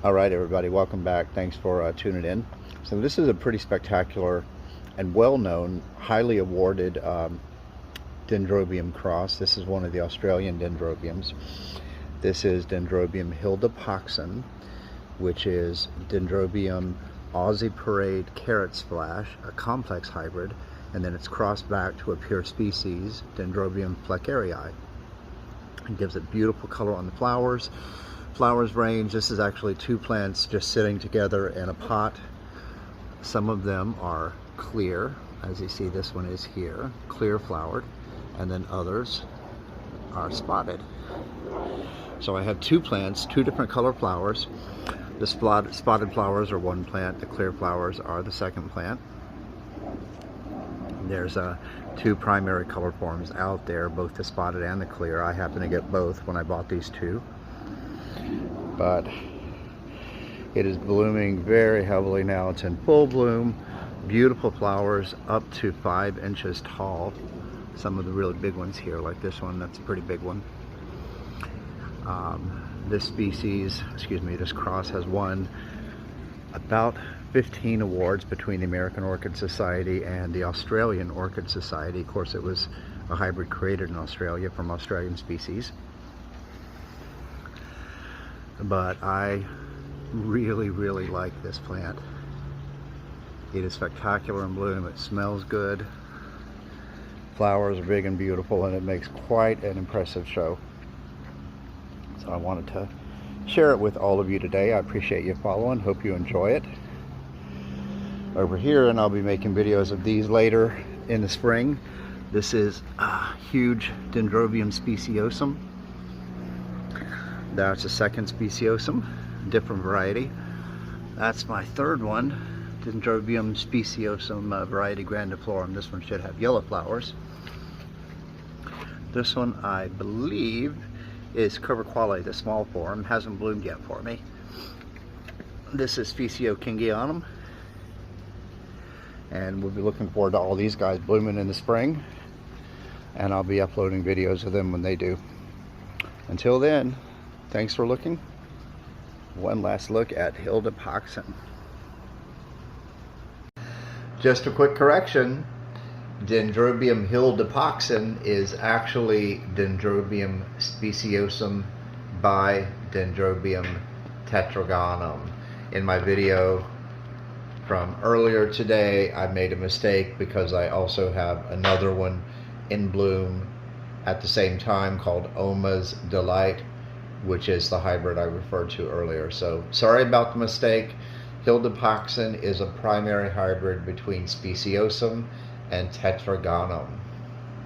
All right, everybody, welcome back. Thanks for tuning in. So this is a pretty spectacular and well-known, highly awarded Dendrobium cross. This is one of the Australian Dendrobiums. This is Dendrobium Hilda Poxon, which is Dendrobium Aussie Parade Carrot Splash, a complex hybrid, and then it's crossed back to a pure species, Dendrobium fleckerii. It gives it beautiful color on the flowers. Flowers range, this is actually two plants just sitting together in a pot. Some of them are clear, as you see this one is here, clear flowered, and then others are spotted. So I have two plants, two different color flowers. The spotted flowers are one plant, the clear flowers are the second plant. There's two primary color forms out there, both the spotted and the clear. I happen to get both when I bought these two. But it is blooming very heavily now. It's in full bloom, beautiful flowers up to 5 inches tall. Some of the really big ones here, like this one, that's a pretty big one. This cross has won about 15 awards between the American Orchid Society and the Australian Orchid Society. Of course, it was a hybrid created in Australia from Australian species. But I really like this plant. It is spectacular in bloom, it smells good, flowers are big and beautiful, and it makes quite an impressive show. So I wanted to share it with all of you today. I appreciate you following, hope you enjoy it. Over here, and I'll be making videos of these later in the spring. This is a huge Dendrobium speciosum. That's a second speciosum, different variety. That's my third one, Dendrobium speciosum variety grandiflorum. This one should have yellow flowers. This one, I believe, is cover quality, the small form, hasn't bloomed yet for me. This is Specio kingianum, and we'll be looking forward to all these guys blooming in the spring, and I'll be uploading videos of them when they do. Until then, thanks for looking. One last look at Hilda Poxon. Just a quick correction. Dendrobium Hilda Poxon is actually Dendrobium speciosum by Dendrobium tetragonum. In my video from earlier today, I made a mistake because I also have another one in bloom at the same time called Oma's Delight, which is the hybrid I referred to earlier. So sorry about the mistake. Hilda Poxon is a primary hybrid between speciosum and tetragonum.